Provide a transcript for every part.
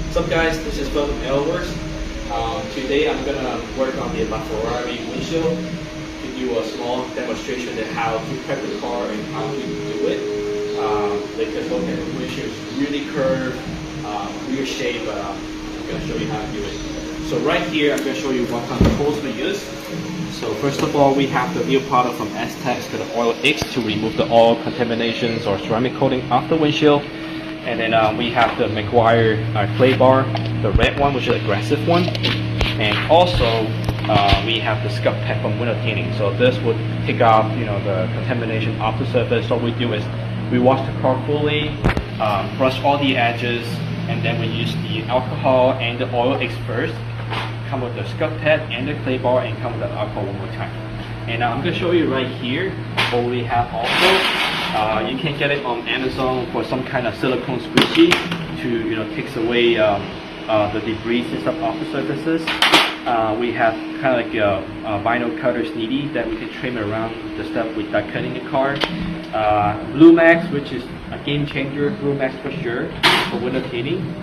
What's up guys, this is Stek Aerowerkz. Today I'm going to work on the laferrari windshield to do a small demonstration of how to prep the car and how to do it. Because look at the windshield is really curved, weird shape, but I'm going to show you how to do it. So right here I'm going to show you what kind of tools we use. So first of all, we have the new product from Stek, the DYNOflex, to remove the oil contaminations or ceramic coating off the windshield. And then we have the McGuire clay bar, the red one, which is an aggressive one. And also we have the scuff pad from window tinting. So this would take off, the contamination off the surface. So what we do is we wash the car fully, brush all the edges, and then we use the alcohol and the DYNOflex first. Come with the scuff pad and the clay bar, and come with the alcohol one more time. And I'm going to show you right here what we have also. You can get it on Amazon for some kind of silicone squeegee to takes away the debris and stuff off the surfaces. We have kind of like a vinyl cutter sneedy that we can trim around the stuff without cutting the car. Blue Max, which is a game changer, Blue Max for sure, for window tinting.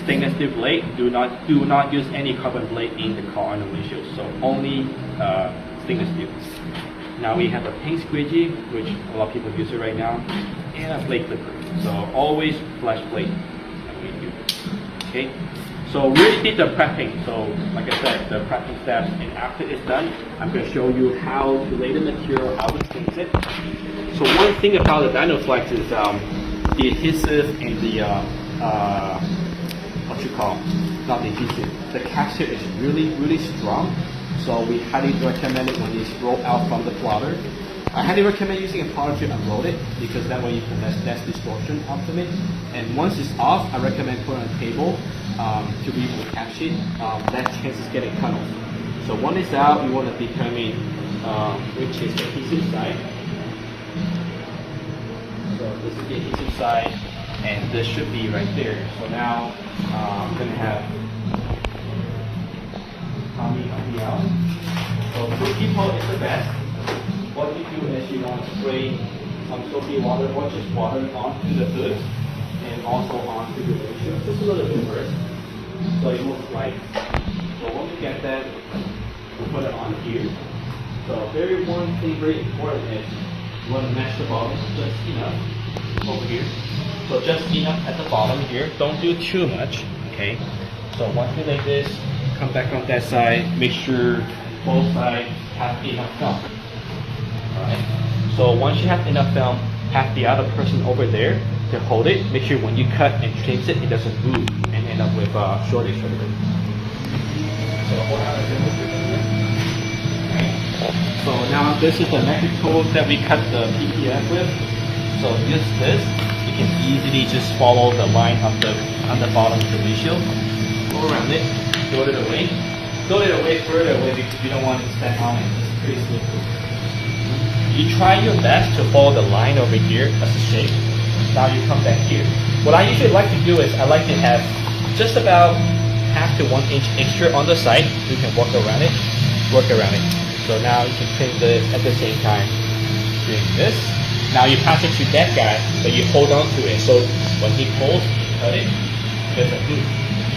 Stainless steel blade. Do not use any carbon blade in the car on the windshield. So only stainless steel. Now we have a paint squeegee, which a lot of people use it right now, and a blade clipper. So always flash blade. Okay. So we already did the prepping. So like I said, the prepping steps, and after it's done, I'm going to show you how to lay the material, how to cleanse it. So one thing about the DYNOflex is the adhesive and the not the adhesive. The capsule is really strong. So we highly recommend it when it's rolled out from the plotter. I highly recommend using a plotter to unroll it, because that way you can less distortion out of it. And once it's off, I recommend putting it on a table to remove the cap sheet. That chance is getting cut off. So when it's out, we want to determine which is the adhesive side. So this is the adhesive side, and this should be right there. So now I'm going to have Tommy help me out. So for people, it's the best. What you do is you want to spray some soapy water or just water onto the hood and also onto the windshield. Just a little bit first, so it looks like. So when we get that, we'll put it on here. So one thing very important is you want to match the bottom just enough over here. So just enough at the bottom here. Don't do too much. Okay. So once you like this, come back on that side. Make sure both sides have enough film. Alright. So once you have enough film, have the other person over there to hold it. Make sure when you cut and change it, it doesn't move and end up with shortage of it. So now this is the metric tool that we cut the PPF with. So use this. You can easily just follow the line on the bottom of the windshield. Go around it. Throw it away. Throw it away further away because you don't want it to stand on it. It's pretty slippery. You try your best to follow the line over here as a shape. Now you come back here. What I usually like to do is I like to have just about half to 1 inch extra on the side. You can walk around it. So now you can clean this at the same time doing this. Now you pass it to that guy, but you hold on to it. So when he pulls, you cut it. There's a loop.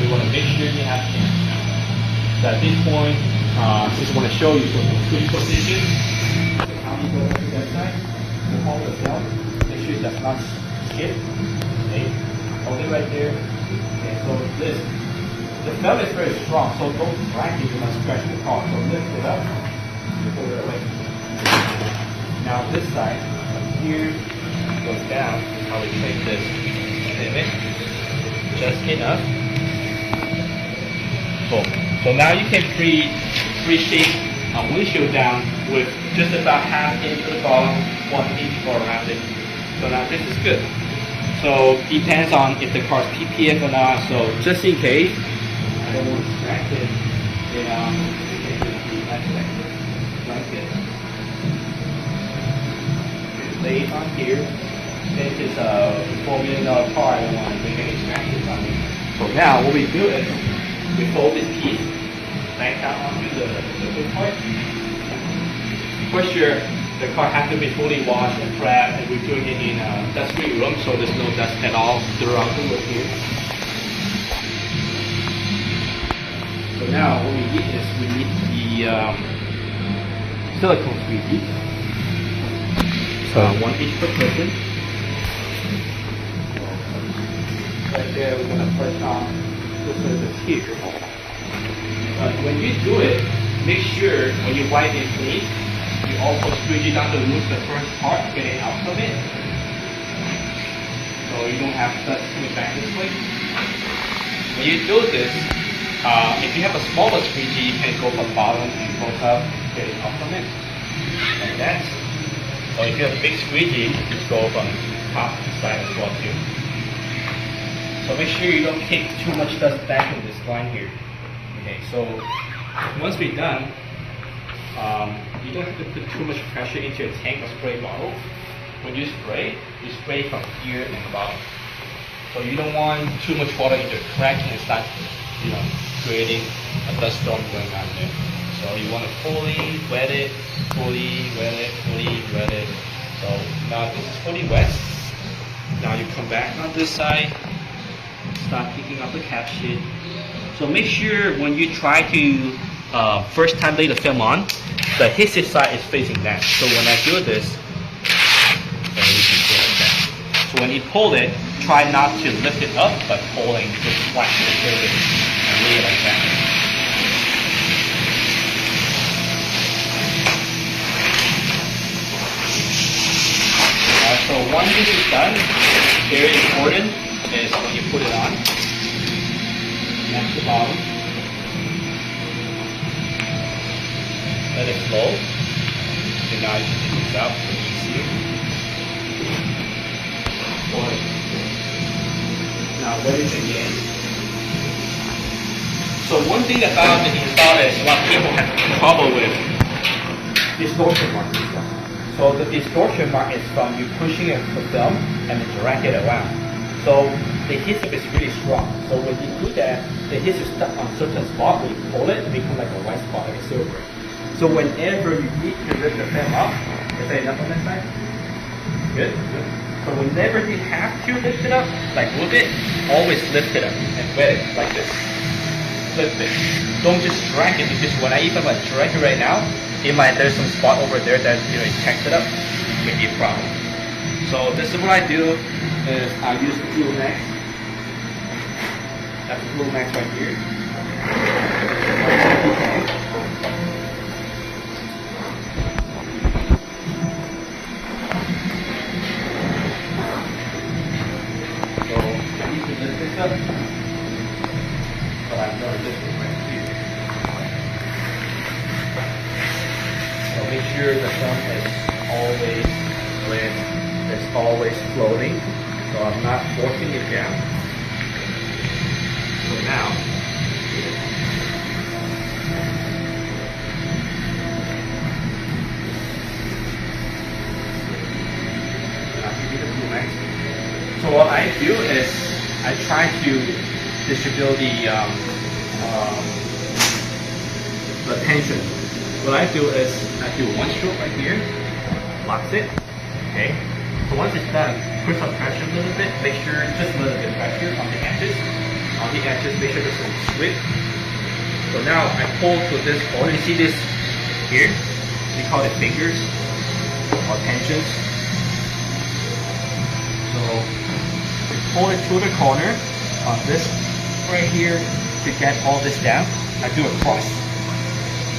We want to make sure you have it. So at this point, just want to show you some switch position. How you go to that side, you hold the film, make sure it does not skip. Okay, hold it right there. Okay, so this, the film is very strong, so don't drag it, you must stretch the car. So lift it up, you pull it away. Now this side, from here, goes down, how we take this pivot, just enough. Boom. So now you can pre-shape a windshield down with just about half inch to the bottom, 1 inch for around it. So now this is good. So depends on if the car's PPF or not. So just in case, I don't want to distract it, you can just do like this. Just lay it on here. Since it's a $4 million car, I don't want to make any scratches on it. So now what we do is we fold this piece back down onto the hood part. For sure, the car has to be fully washed and prepped, and we're doing it in a dust-free room, so there's no dust at all throughout the look here. need is we need the silicone squeegee. So 1 inch per person. Right there, we're gonna put the surface here. But when you do it, make sure when you wipe it clean, you also squeegee down the roof, the first part, get it out of it. So you don't have to put it back this way. When you do this, if you have a smaller squeegee, you can go from bottom and go up, get it out from it, like that. Or if you have a big squeegee, just go from top to side as well too. So make sure you don't kick too much dust back in this line here. Okay, so once we're done, you don't have to put too much pressure into your tank or spray bottle. When you spray from here and the bottom. So you don't want too much water into cracking and start, creating a dust storm going on there. So you want to fully wet it, fully wet it, fully wet it. So now this is fully wet. Now you come back on this side, start picking up the cap sheet. So make sure when you try to first time lay the film on, the adhesive side is facing down. So when I do this, so when you pull it, try not to lift it up, but pulling just flat the surface and lay it like that. So once this is done, very important is when you put it on, next to bottom, let it flow, and now you can choose out for easier. Now let it again. So one thing about the install is a lot of people have trouble with distortion mark. So the distortion mark is from you pushing the film and then drag it around. So the adhesive is really strong. So when you do that, the adhesive stuck on certain spot, when you pull it, it becomes like a white spot, like a silver. So whenever you need to lift the film up, is that enough on that side? Good, good. So whenever you have to lift it up, like move it, always lift it up and wet it like this. Lift it. Don't just drag it, because when I even drag it right now, there's some spot over there that it tacks it up, may be a problem. So this is what I do is I use the glue max. That's the glue max right here. Up, but I'm going this one right here. So make sure the film is always lit, it's always floating, so I'm not forcing it down. So now, I'll give you the glue max. So what I do is I try to distribute the tension. What I do is I do one stroke right here, locks it, okay? So once it's done, put some pressure a little bit, make sure just a little bit of pressure on the edges. On the edges, make sure this will slip. So now I pull to this corner, you see this here? We call it fingers or tensions. So pull it to the corner on this right here to get all this down. I do a cross.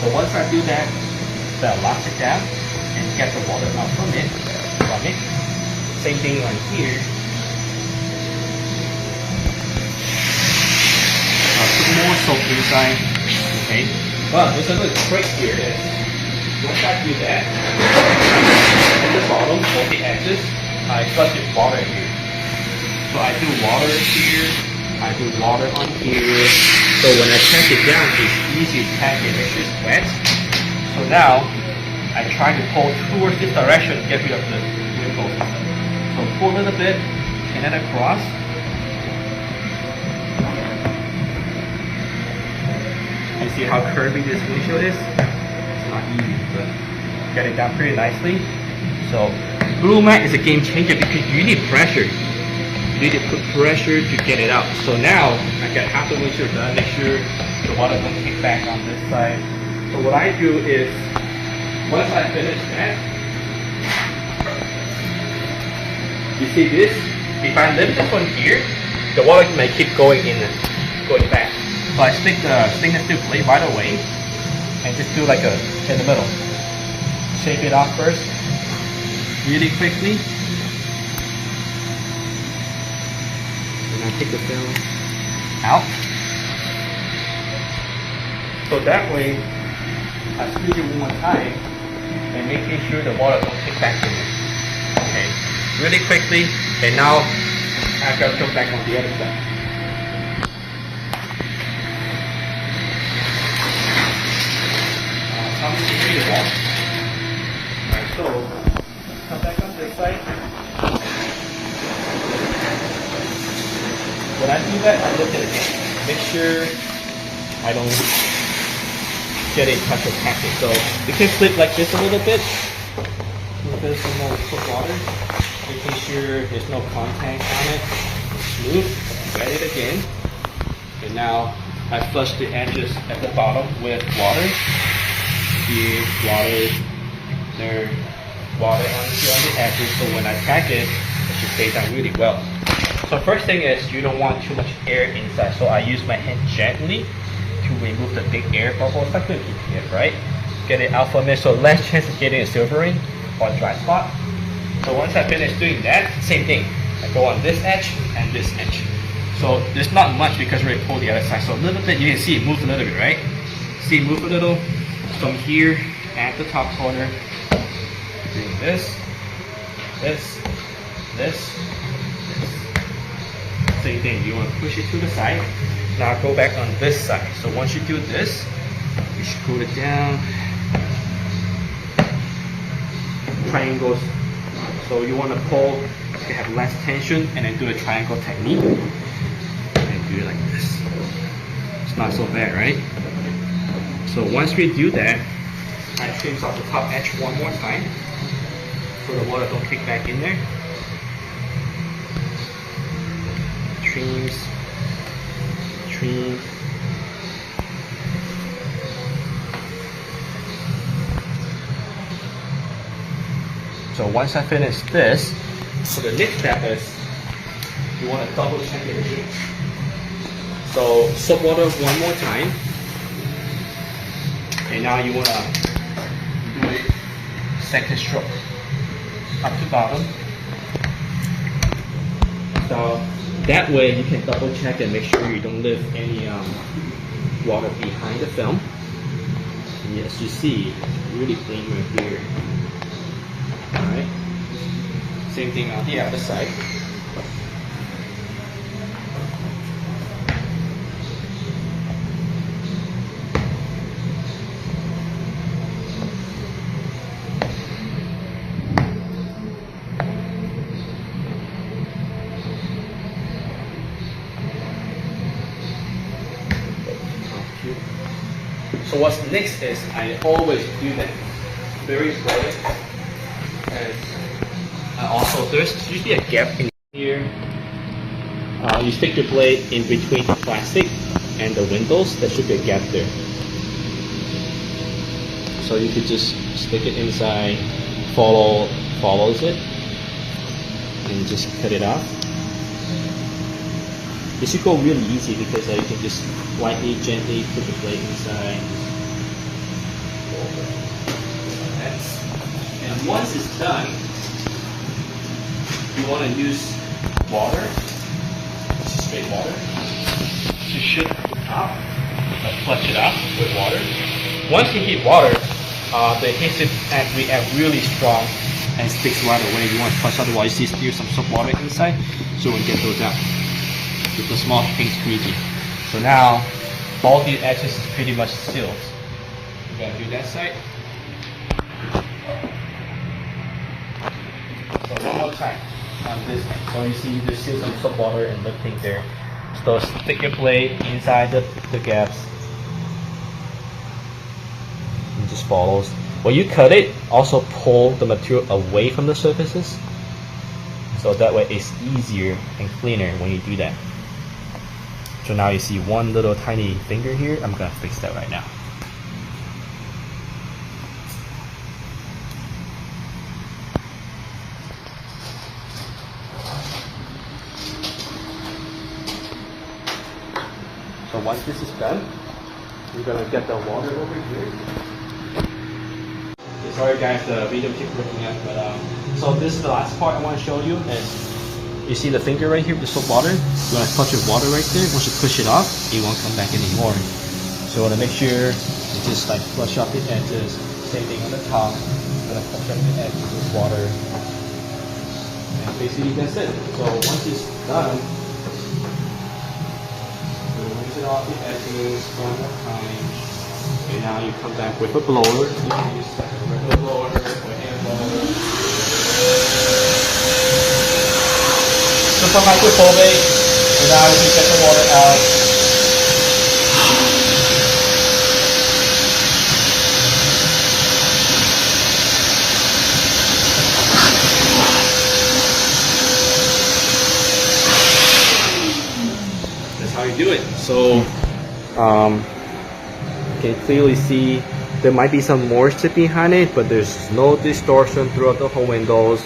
So once I do that, that locks it down and get the water out from it. Same thing right here. Put more soap inside. Okay. But there's a little trick here. Once I do that, at the bottom, both the edges, I flush it water here. So I do water here, I do water on here. So when I tack it down, it's easy to tack it, make sure it's wet. So now, I try to pull towards this direction to get rid of the wrinkles. So pull a little bit, and then across. You see how curvy this windshield is? It's not easy, but get it down pretty nicely. So glue mat is a game changer because you need pressure. you need to put pressure to get it out. So now I got half the windshield done. Make sure the water doesn't kick back on this side. So what I do is, once I finish that, you see this? If I lift this one here, the water may keep going in and going back. So I stick the stainless steel plate right away and just do like a in the middle. Shake it off first, really quickly. And I take the film out. So that way, I squeeze it one more time and making sure the water don't kick back in it. Okay, really quickly, and now I gotta come back on the other side. How many degrees is that? Alright, so come back on this side. When I do that, I look at it again. Make sure I don't get in touch with packing. So you can flip like this a little bit. There's some more cold water. Making sure there's no contact on it. Smooth. Get it again. And now I flush the edges at the bottom with water. Here, water. There, water on the edges. So when I pack it, it should stay down really well. So first thing is you don't want too much air inside. So I use my hand gently to remove the big air bubbles. Like the ETF, right? Get it out from it, so less chance of getting a silvering or dry spot. So once I finish doing that, same thing. I go on this edge and this edge. So there's not much because we pull the other side. So a little bit, you can see it move a little bit, right? See it move a little from here at the top corner. Doing this, this, this. Same thing, you want to push it to the side. Now go back on this side. So once you do this, you screw it down. Triangles. So you want to pull to have less tension and then do the triangle technique. And do it like this. It's not so bad, right? So once we do that, I trim off the top edge one more time so the water don't kick back in there. Trims. So once I finish this, so the next step is you want to double check it again. So soap water one more time, and now you want to do it second stroke, up to bottom. So that way you can double check and make sure you don't leave any water behind the film. And as you see, really clean right here. Alright. Same thing on the other side. So what's next is I always do that very important. And also there's usually a gap in here. You stick the blade in between the plastic and the windows. There should be a gap there. So you could just stick it inside, follows it, and just cut it off. This should go really easy because you can just lightly, gently put the blade inside. And once it's done, you want to use water, straight water, to shift the top, flush it out with water. Once you heat water, the adhesive reacts really strong and sticks right away. You want to flush, otherwise you still some soap water inside, so we'll get those out with the small pink squeegee. So now, all the edges is pretty much sealed. You gotta do that side. So one more time on this end. So you see there's still some soap water and lifting there. So stick your blade inside the gaps. It just follows. When you cut it, also pull the material away from the surfaces. So that way it's easier and cleaner when you do that. So now you see one little tiny finger here. I'm gonna fix that right now. So once this is done, we're gonna get the water over here. Okay, sorry guys, the video keeps breaking up, but so this is the last part I want to show you. Is you see the finger right here with the soap water? You want to touch with water right there. Once you push it off, it won't come back anymore. So you want to make sure you just like flush off the edges. Same thing on the top. You want to flush off the edges with water. And basically that's it. So once it's done, rinse it off the edges one more time. And now you come back with a blower. You can use like a regular blower or a hand blower. Super microphobic, and now you can get the water out. That's how you do it. So, you can clearly see there might be some moisture behind it, but there's no distortion throughout the whole windows.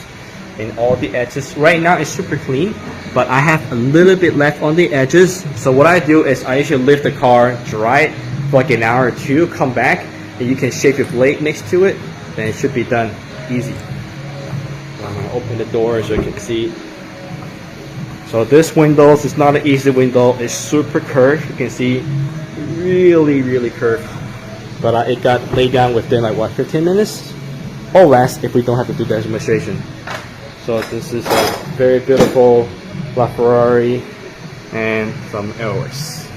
And all the edges right now is super clean, but I have a little bit left on the edges. So what I do is I usually leave the car, dry it for like an hour or two, come back, and you can shave your blade next to it, then it should be done easy. So I'm gonna open the door so you can see. So this window is not an easy window, it's super curved. You can see really curved, but it got laid down within like what, 15 minutes or less if we don't have to do the demonstration. So this is a very beautiful LaFerrari and some Aerowerkz.